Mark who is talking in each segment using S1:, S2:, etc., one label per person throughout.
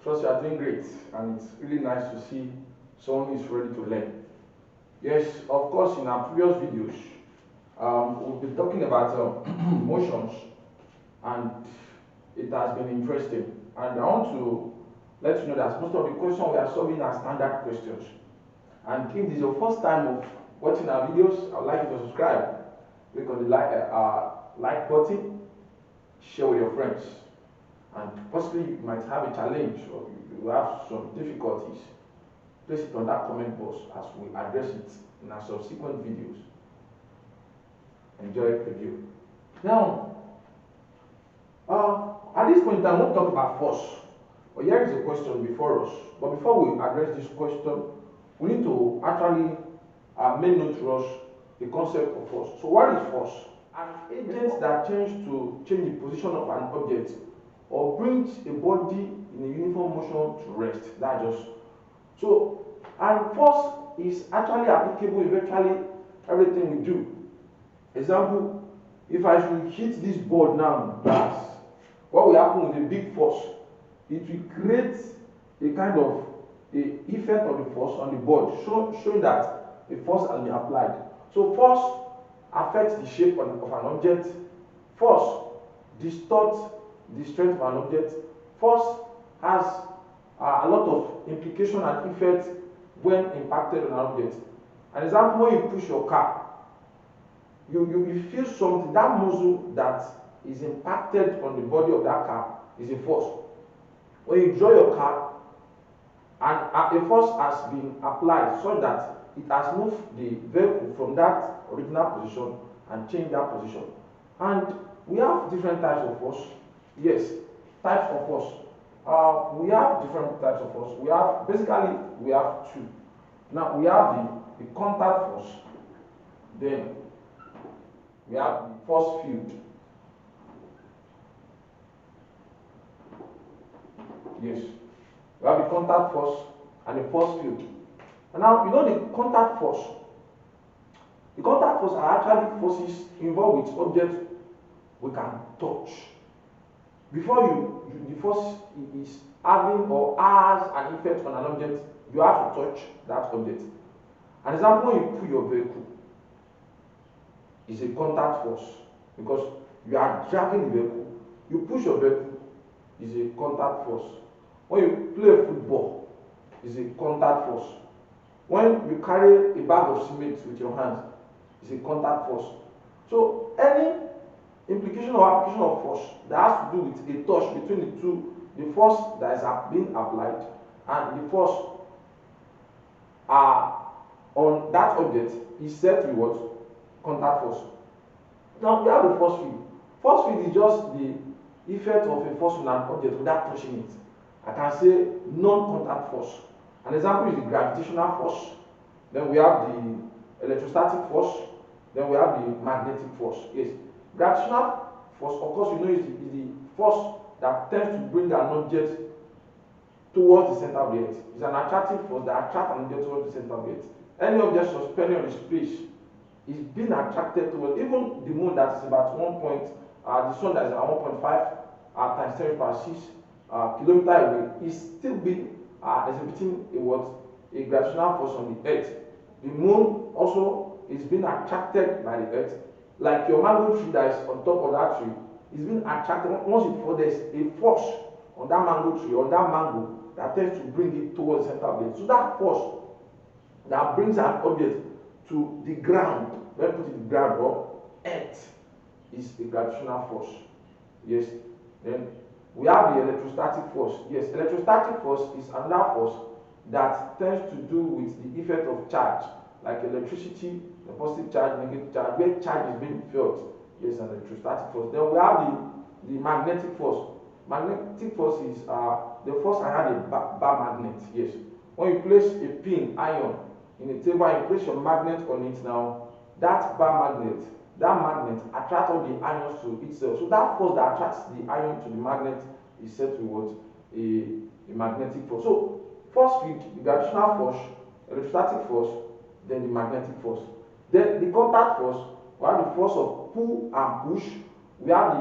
S1: Trust you are doing great, and it's really nice to see someone who is ready to learn. Yes, of course, in our previous videos, we've been talking about motions, and it has been interesting. And I want to let you know that most of the questions we are solving are standard questions. And if this is your first time of watching our videos, I would like you to subscribe. Click on the like button, share with your friends. And possibly you might have a challenge or you have some difficulties. Place it on that comment box as we address it in our subsequent videos. Enjoy the video. Now, at this point in time, I want to talk about force. But here is a question before us. But before we address this question, we need to actually make note to us the concept of force. So what is force? An agent that change the position of an object or brings a body in a uniform motion to rest. That's just so. And force is actually applicable in virtually everything we do. Example, if I should hit this board now, glass, what will happen with a big force? It will create a kind of a effect of the force on the board, showing that a force has been applied. So force affects the shape of an object. Force distorts the strength of an object. Force has a lot of implication and effect when impacted on an object. An example, when you push your car, you feel something. That muscle that is impacted on the body of that car is a force. When you draw your car, and a force has been applied so that it has moved the vehicle from that original position and changed that position. And we have different types of force. Yes, types of force. We have different types of force. We have two. Now we have the contact force. Then we have the force field. Yes, we have the contact force and the force field. And now you know the contact force. The contact force are actually forces involved with objects we can touch. Before the force is having or has an effect on an object, you have to touch that object. An example, when you pull your vehicle, is a contact force because you are dragging the vehicle. You push your vehicle, is a contact force. When you play football, is a contact force. When you carry a bag of cement with your hands, is a contact force. So any implication or application of force that has to do with a touch between the two, the force that is being applied and the force on that object is said to be what? Contact force. Now we have the force field. Force field is just the effect of a force on an object without touching it. I can say non-contact force. An example is the gravitational force. Then we have the electrostatic force. Then we have the magnetic force. Yes, gravitational force, of course, you know, is the force that tends to bring an object towards the center of the earth. It's an attractive force that attracts an object towards the center of the earth. Any object suspended on the space is being attracted towards, even the moon that is about the sun that is at 1.5 times 10 power 6 kilometer away is still being exhibiting a gravitational force on the earth. The moon also is being attracted by the earth, like your mango tree that is on top of that tree is being attracted. Once it falls, there's a force on that mango tree, on that mango, that tends to bring it towards the center of the earth. So that force that brings an object to the ground, when put it in the ground or earth, is a gravitational force. Yes. Then we have the electrostatic force. Yes, electrostatic force is another force that tends to do with the effect of charge, like electricity, the positive charge, negative charge, where charge is being felt. Yes, an electrostatic force. Then we have the magnetic force. Magnetic force is the force around a bar magnet. Yes, when you place a pin iron in a table and you place your magnet on it, now that bar magnet, attracts all the ions to itself. So that force that attracts the ion to the magnet is said to be what? A magnetic force. So force field, the gravitational force, electrostatic force, then the magnetic force. Then the contact force, we have the force of pull and push. We have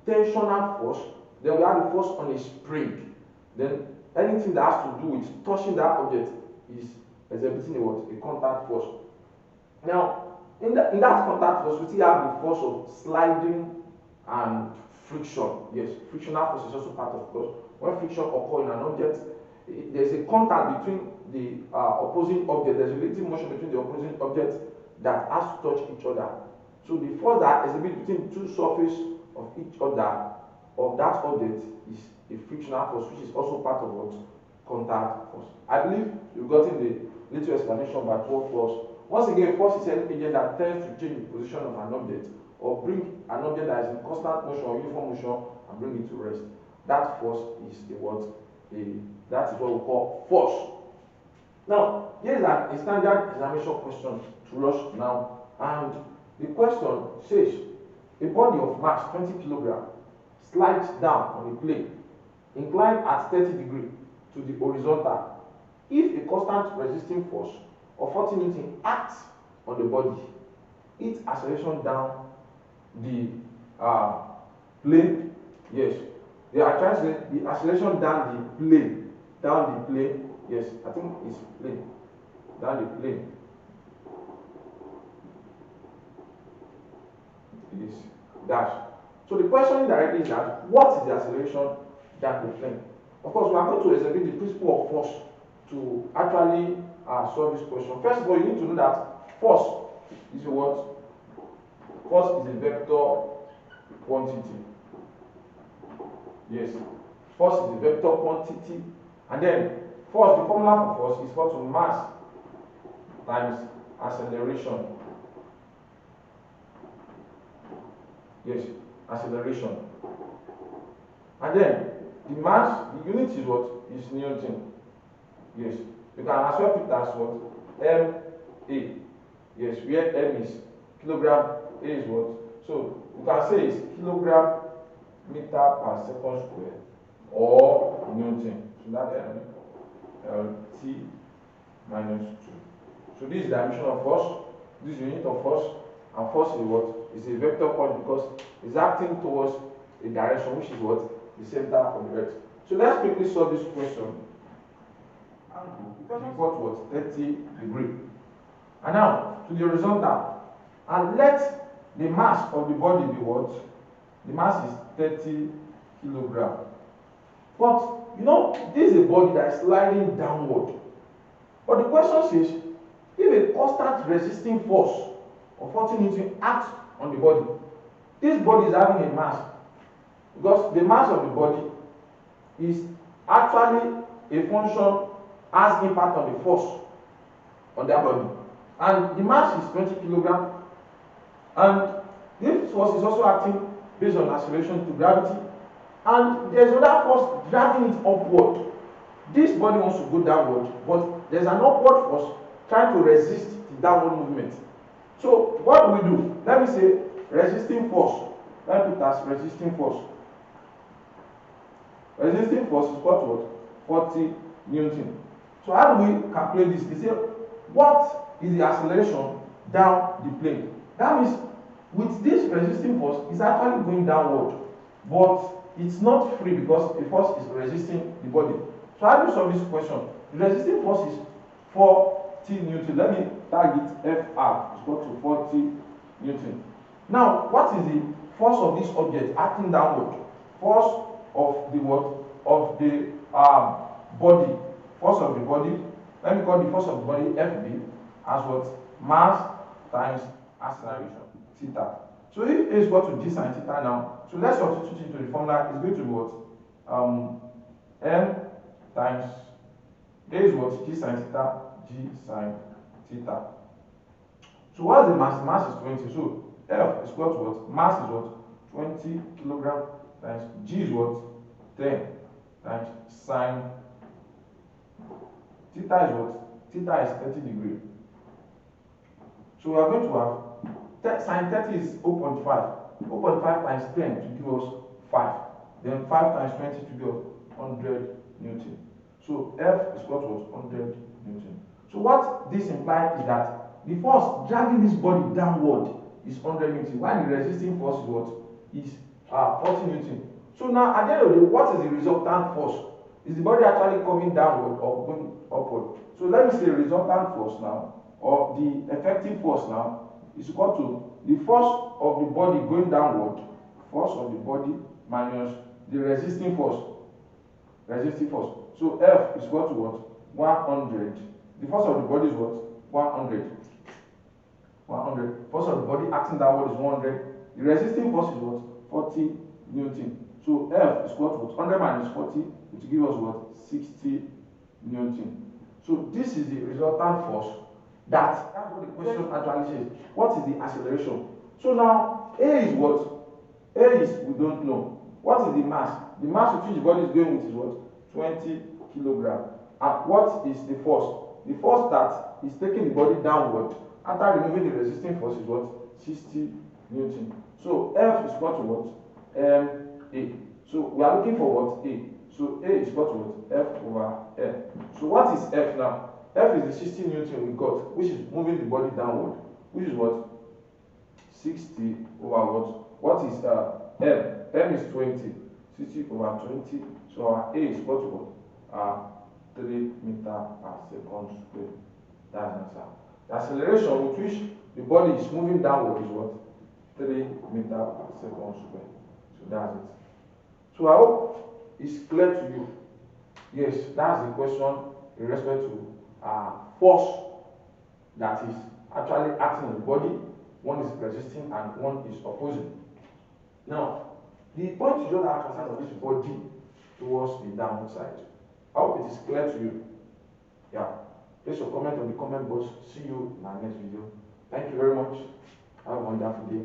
S1: the tensional force. Then we have the force on a spring. then anything that has to do with touching that object is exhibiting a what? A contact force. Now, in that contact force, we still have the force of sliding and friction. Yes, frictional force is also part of, because when friction occurs in an object, there's a contact between the opposing object. There's a relative motion between the opposing objects that has to touch each other. So the force that exhibits between the two surfaces of each other of that object is a frictional force, which is also part of what? Contact force. I believe you've gotten the little explanation about what force. Once again, force is any agent that tends to change the position of an object or bring an object that is in constant motion or uniform motion and bring it to rest. That force is the what? That is what we call force. Now, here is a standard examination question to us now, and the question says a body of mass 20 kg slides down on a plane inclined at 30 degrees to the horizontal. If a constant resisting force of 40 Newton acts on the body, its acceleration down the plane, yes, they are trying to say the acceleration down the plane, yes, I think it's plane, down the plane is dash. So the question directly is that what is the acceleration down the plane? Of course, we are going to exhibit the principle of force to actually solve this question. First of all, you need to know that force is a what? Force is a vector quantity. Yes, force is a vector quantity, and then force, the formula for force is equal to mass times acceleration. Yes, acceleration. And then the mass, the unit is what? Is Newton. Yes, you can as well put it as what? MA. Yes, where M is kilogram, A is what? So you can say it's kilogram meter per second square or Newton. So that T minus 2. So this is the dimension of force, this is the unit of force, and force is what? Is a vector quantity because it's acting towards a direction which is what? The center of the earth. So let's quickly solve this question. Because we've got what? 30 degrees. And now to the horizontal, and let the mass of the body be what? The mass is 30 kg. But you know, this is a body that is sliding downward. But the question says, if a constant resisting force of 40 Newton acts on the body, this body is having a mass, because the mass of the body is actually a function as impact on the force on their body, and the mass is 20 kg, and this force is also acting based on acceleration to gravity, and there's another force dragging it upward. This body wants to go downward, but there's an upward force trying to resist the downward movement. So what do we do? Let me say resisting force. Let me put as resisting force. Resisting force is equal to what? 40 Newton. So how do we calculate this? We say, what is the acceleration down the plane? That means with this resisting force, it's actually going downward, but it's not free because the force is resisting the body. So how do you solve this question? The resisting force is 40 Newton. Let me tag it Fr is equal to 40 Newton. Now, what is the force of this object acting downward? Force of the what? Of the body. Force of the body. Let me call the force of the body Fb as what? Mass times acceleration, theta. So if A is equal to g sine theta now, so let's substitute into the formula. It's going to be what? M times A is what? G sine theta, g sine theta. So what's the mass? The mass is 20. So F is equal to what? Mass is what? 20 kg times g is what? 10 times sine theta is what? Theta is 30 degrees. So we are going to have sine 30 is 0.5. 0.5 times 10 to give us 5. Then 5 times 20 to give us 100 Newton. So F is equal to what? 100 Newton. So what this implies is that the force dragging this body downward is 100 Newton, while the resisting force is what? Is 40 Newton. So now at the end of the day, what is the resultant force? Is the body actually coming downward or going upward? So let me say resultant force now, or the effective force now, is equal to the force of the body going downward, force of the body minus the resisting force. So F is equal to what? 100. The force of the body is what? 100. Force of the body acting downward is 100. The resisting force is what? 40 Newton. So F is equal to what? 100 minus 40, which will give us what? 60 Newton. So this is the resultant force. That's what the question actually says. What is the acceleration? So now A is what? A is we don't know. What is the mass? The mass with which the body is going with is what? 20 kilogram. And what is the force? The force that is taking the body downward after removing the resisting force is what? 60 Newton. So F is equal to what? A. So we are looking for what? A. So A is equal to what? F over M. So what is F now? F is the 60 Newton we got, which is moving the body downward, which is what? 60 over what? What is M? M is 20. 60 over 20. So our A is equal to what? 3 meter per second square. That's the answer. The acceleration with which the body is moving downward is what? 3 meter per second square. So that's it. So I hope it's clear to you. Yes, that's the question in respect to force that is actually acting on the body. One is resisting and one is opposing. Now, the point is just that concern of this body towards the downward side. I hope it is clear to you. Yeah. Place your comment on the comment box. See you in our next video. Thank you very much. Have a wonderful day.